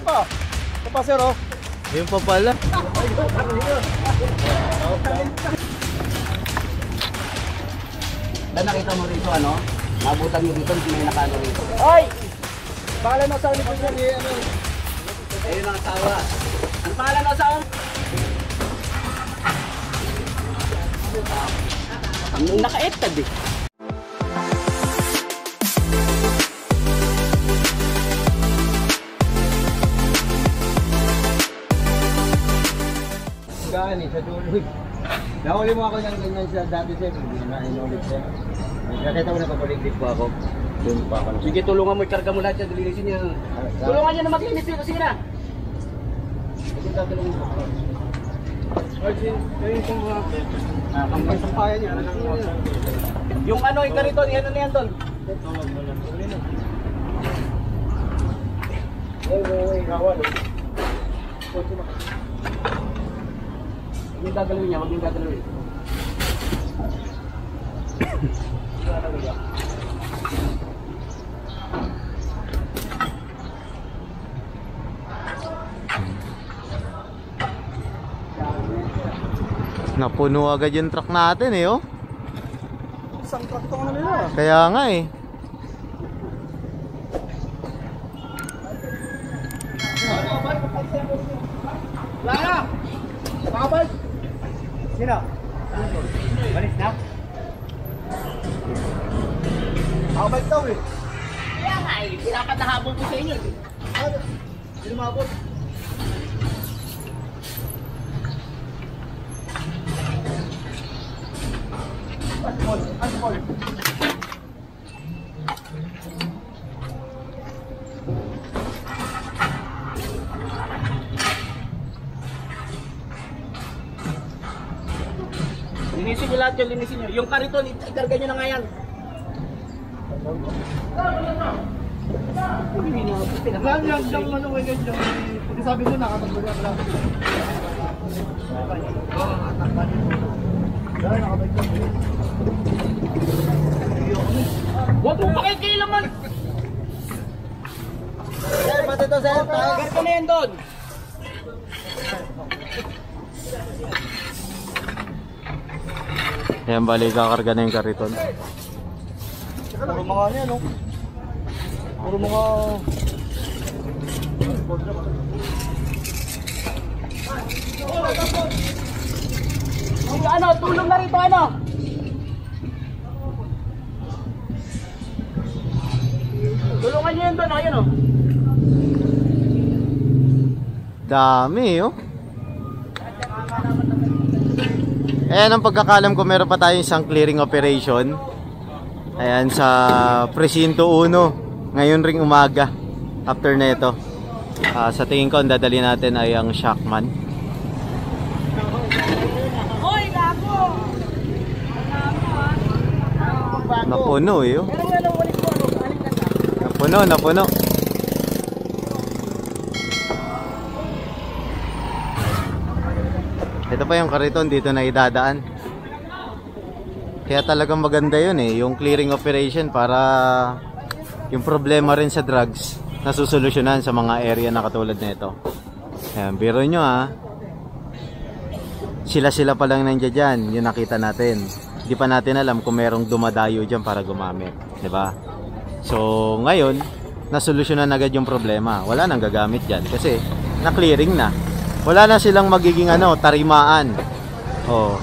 pa. Ito pa, sir, oh. Ayun pa pala. Dan nakita mo rito, ano? Nabutan mo dito, hindi may nakano rito. Ay! Pangalan ng asawa ni Kuya ni ano? Ayun ang asawa. Ang pangalan ng asawa? Ang naka-etad eh. Gani sa dulo. Nahuli mo ako ng ganyan siya dati, sir. Hindi na inulit siya. Nakita ko na papaligid po ako. Doon pa ako. Sige, tulungan mo, ikarga mo lahat yan, linisin niya. Tulungan niya na maglinis dito, sige na. Sige, tatulungan mo ako. Ayun yung mga sampayan niya. Yung ano, yung karito, yan na yan doon. Ay, gawal. Huwag yung gagalawin niya, huwag yung gagalawin. Napuno agad yung truck natin eh, oh. Isang truck to na nila. Kaya nga eh. Lara! Pakabal! Sino? Balis na? Pakabal daw eh. Kaya nga eh, dapat nahabol ko sa inyo. Hindi lumabot. Asmol. Linisin niyo lahat yun, linisin niyo. Yung kariton, ikarga niyo na nga yan. Lang ano ngayon yung pagkasabi mo nakatagulak lang. Huwag mo pakikailaman! Sir, pati to sir. Karga na yan doon. Ayan, bali kakarga na yung kariton. Puro mga niya, no? Puro mga... Sige, ano, tulong na rito, ano? Tulungan niyo yun doon, ayun o. Dami, oh. Ayan ang pagkakalam ko, meron pa tayong isang clearing operation. Ayan sa Presinto 1. Ngayon ring umaga. After neto. Sa tingin ko, ang dadali natin ay ang Shockman. Hoy, lako! Napuno eh, oh. Pero nga nang walis mo, ano? Napuno, napuno. Ito pa yung kariton, dito na idadaan. Kaya talagang maganda yun eh, yung clearing operation para yung problema rin sa drugs nasusolusyonan sa mga area na katulad nito. Ayan, biro nyo ha. Sila pa lang nandiyan dyan, yung nakita natin. Hindi pa natin alam kung merong dumadayo dyan para gumamit, diba? So ngayon, nasolusyonan agad yung problema. Wala nang gagamit dyan kasi na-clearing na. Wala na silang magiging ano, tarimaan. Oh.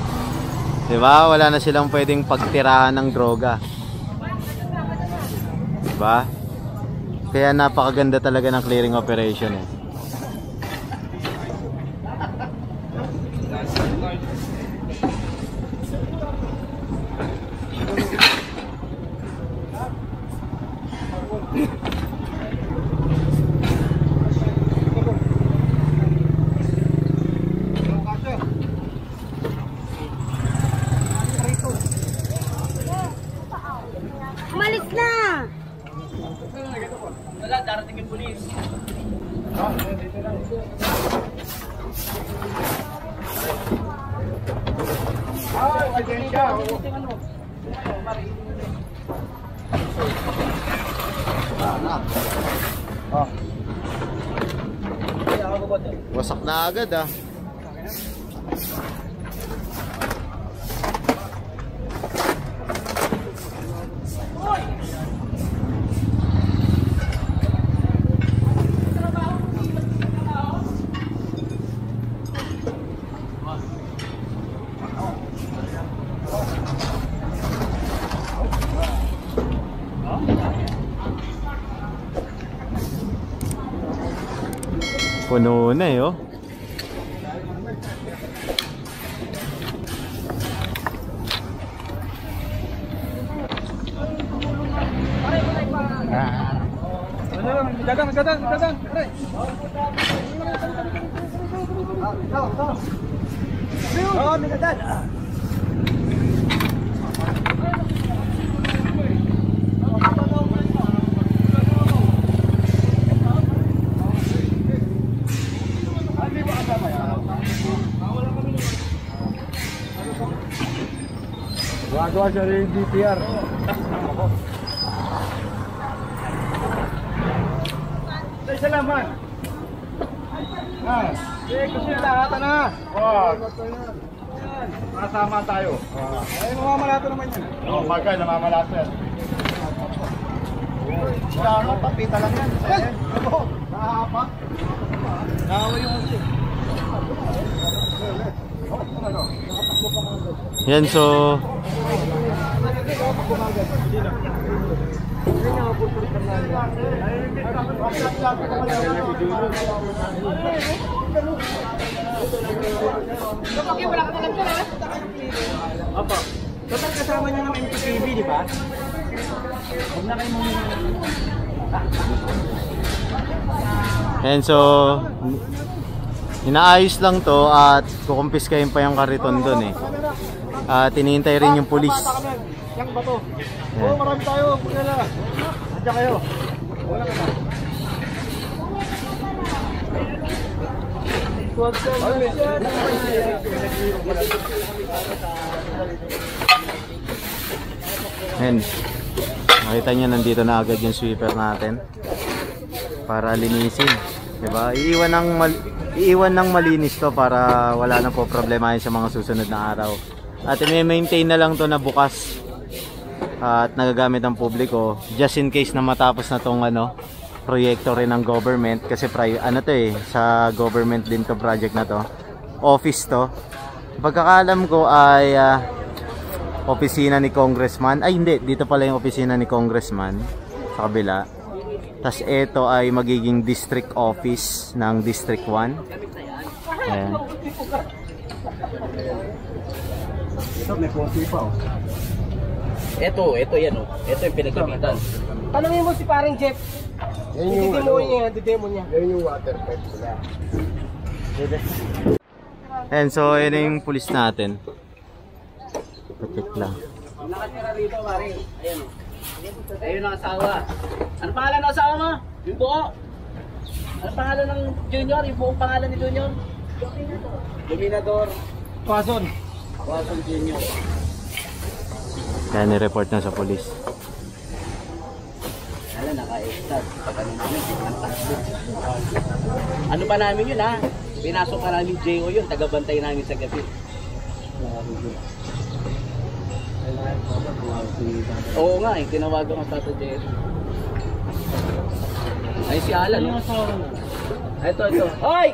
'Di ba? Wala na silang pwedeng pagtirahan ng droga. 'Di ba? Kaya napakaganda talaga ng clearing operation eh. Umalis na! Wala, darating yung pulis. Ay, agensya. Wasak na agad ah. Puno na eh, oh. Gagawa siya rin yung DPR. Isa naman. Kasi lahat na. Masama tayo. Ay, mamamalato naman yan. Oo, magay, namamalato yan. Papita lang yan. Nakahapa. Nakaway yung usi. Yan, so Opo. Total kasama niyo ng MTPB, di ba? Huwag na kayo muna. and so inaayos lang to at kukumpiskahin pa yung kariton dun eh. At hinihintay rin yung pulis. Yang bato. Oo, marami tayo. Puna na. Andiyan kayo. Wala ka na. And makita nyo nandito na agad yung sweeper natin para linisin, diba? Iiwan ng malinis to para wala nang po problemahin sa mga susunod na araw. At i-maintain na lang to na bukas at nagagamit ng publiko just in case na matapos na tong proyekto rin ng government, kasi to sa government din to project na to. Office to. Pagkakaalam ko ay opisina ni Congressman. Ay hindi, dito pala yung opisina ni Congressman sa kabila. Tas ito ay magiging district office ng District 1. Ayan. Ito, may konti pa. Ito yan oh. Ito yung pinagkamitan. Tanungin mo si paring Jeff. Didemo niya. Yan yung water pipe nila. And so, yun yung pulis natin. Pacheck lang. Nakatira rito, pare. Ayan oh. Ayun ang asawa. Ano pangalan ng asawa mo? Yung buo. Ano pangalan ng Junior? Yung buong pangalan ni Junior? Dominador. Pason. Pason Junior. Kaya ni-report na sa pulis. Alam, naka-extras. Pag-ano namin, ano pa namin yun ha? Pinasok pa namin JO yun. Tagabantay namin sa gabi. Oo nga eh, tinawagan ko Tata Jerry. Ay si Alan no? Ito. Hoy!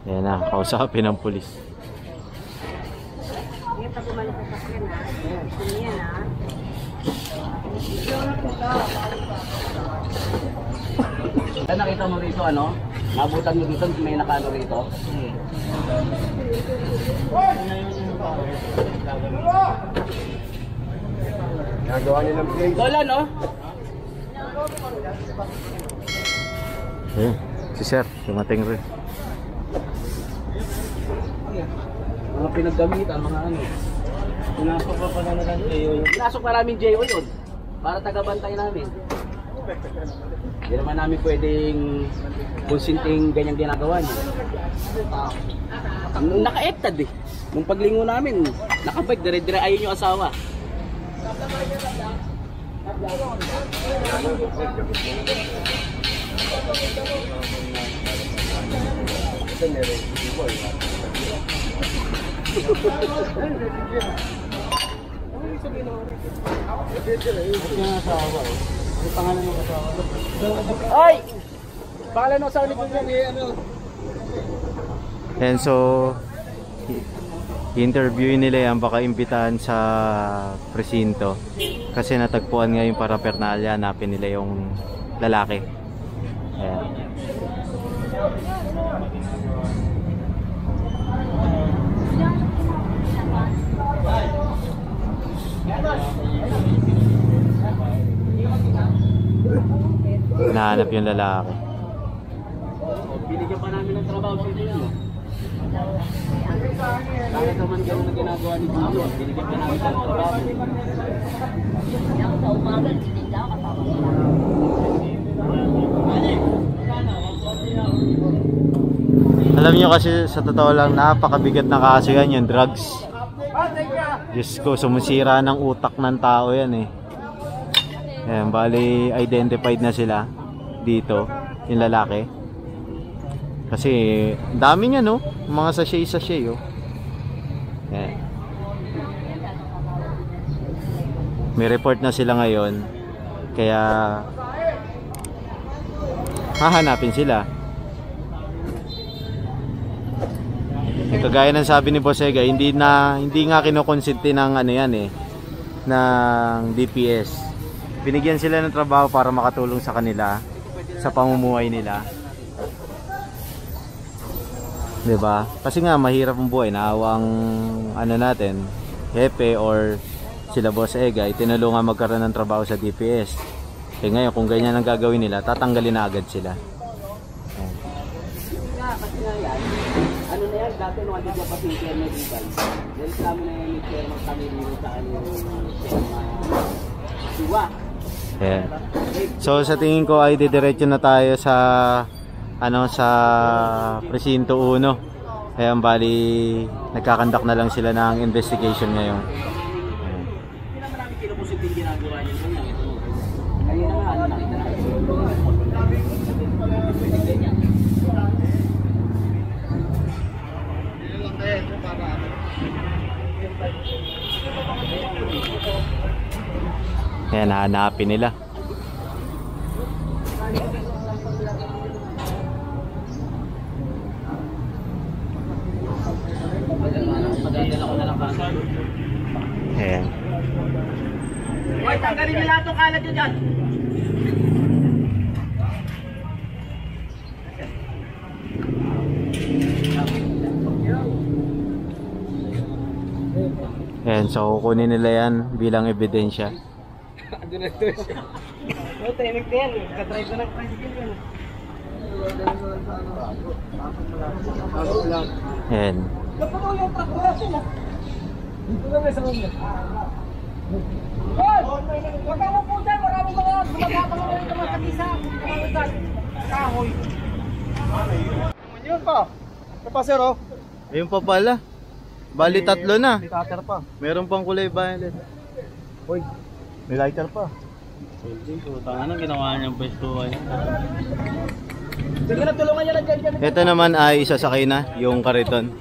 Yan na, kausapin ng pulis. Yan, pag umalik sa sakyan ha. Yan ha. Nakita mo rito nabutan mo dito, may nakano rito. Nagawa niya ng plate. Dola no? Si sir, dumating rin. Mga pinaggamitan, mga ano. Pinasok pa pala na ng JO yun. Pinasok pa namin JO yun. Para tagabantay namin. Hindi naman namin pwedeng konsinting ganyang ginagawa niya. Naka-ektad eh. Nung paglingo namin, nakabike, dire-dire ayun yung asawa. Ito meron. Ay! Pangalan ng asawa ni Junior. And so, interviewin nila yan, baka imbitahan sa presinto. Kasi natagpuan nga yung paraphernalia, hanapin nila yung lalaki. Ayan. Nahanap yung lalaki. Binigyan pa namin ng trabaho si Junior. Kahit naman gano'n na ginagawa ni Junior, binigyan pa namin ng trabaho. Alam nyo kasi sa totoo lang, napakabigat na kasi yan yung drugs. Diyos ko, sumusira ng utak ng tao yan eh. Ayan, bali identified na sila dito, yung lalaki. Kasi dami niya no, mga sachet oh. Ayan. May report na sila ngayon, kaya hahanapin sila. Kagaya ng sabi ni Bosega, hindi nga kinokonsente ng ano yan eh, ng DPS. Binigyan sila ng trabaho para makatulong sa kanila sa pamumuhay nila. 'Di ba? Kasi nga mahirap ang buhay, naawang ano natin, Hepe or sila Boss Ega, itinulungan magkaroon ng trabaho sa DPS. Eh ngayon kung ganyan ang gagawin nila, tatanggalin na agad sila. Kasi nga yan, ano na yan, dati nung andito pa si Chairman Rival, dahil kami na yan ni Chairman kami dito sa ano Siwa. Yeah. So sa tingin ko ay didiretso na tayo sa ano sa Presinto 1. Kaya bali nagkakandak na lang sila ng investigation ngayon. Hindi naman namin kinukusit yung ginagawa niya ngayon. Ito mo. Kaya na nga, nakita namin. Kaya nahanapin nila. Madadala ko na lang basa. Ayan. Hoy, tanggalin niyo lahat ng kalat niyo dyan. Ayan, so kukunin nila yan bilang ebidensya. Ando na ito siya. No, training na yan. Ka-drive na ng tricycle yan. Ayan. Napano yung truck ko natin ah. Ito lang sa kanya. Hoy! Huwag ka mo po dyan. Maraming mga gumagatang na yung mga katisa. Kahoy. Yun pa. Kapasero. Ayun pa pala. Bali tatlo na. May cutter pa. Meron pang kulay violet. Hoy, may lighter pa. Tangan ang ginawa niyang pwesto ay. Sige na, tulungan niya lang dyan. Ito naman ay isasakay na yung kariton.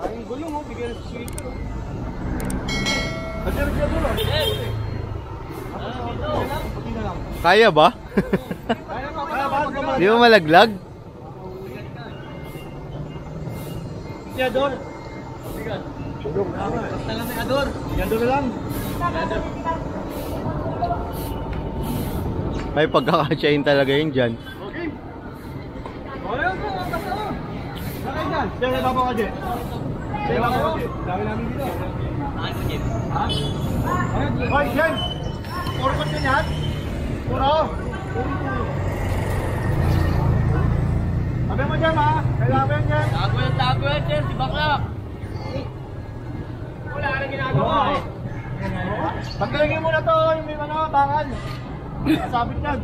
Ay, gulong mo. Bigyan ng sweeter. Kaya ba? Di ba malaglag? Ador. Tulong na. Basta lang may Ador. Ador lang. May pagkakasyahin talaga yun dyan. Okay. Ayaw ko, basta mo. Sakay dyan. Diyan, nababa ka dyan. Diyan, nababa ka dyan. Dami namin dito. Saan ko dyan? Ha? Hoy, dyan. Puro ko dyan yan. Puro. Sabi mo dyan, ha? Kailangan mo yan dyan. Tago yan, Chen. Si Bakla. Wala ka na ginagawa. Pagkalagin mo na to, yung may mga bakal. Sabit yan.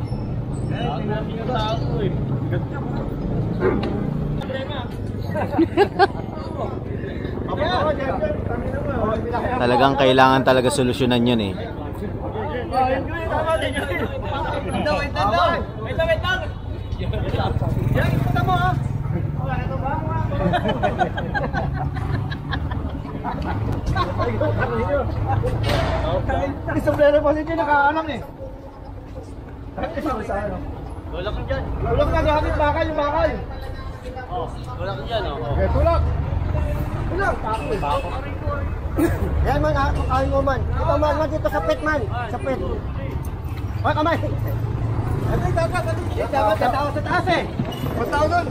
Talagang kailangan talaga solusyonan yun eh. Tama din yun. Wait lang. Yan, ikutan mo ha. Sombrero pa hindi nakaalam eh. Lola ko dyan. Tulak na gamit bakal yung bakal. Oh, lola ko dyan, oh. Okay, tulak. Tulak. Yan man, kakain mo man. Ito man dito sa pet man. Sa pet. Hoy, kamay. Dapat sa taas eh. Pagtao doon.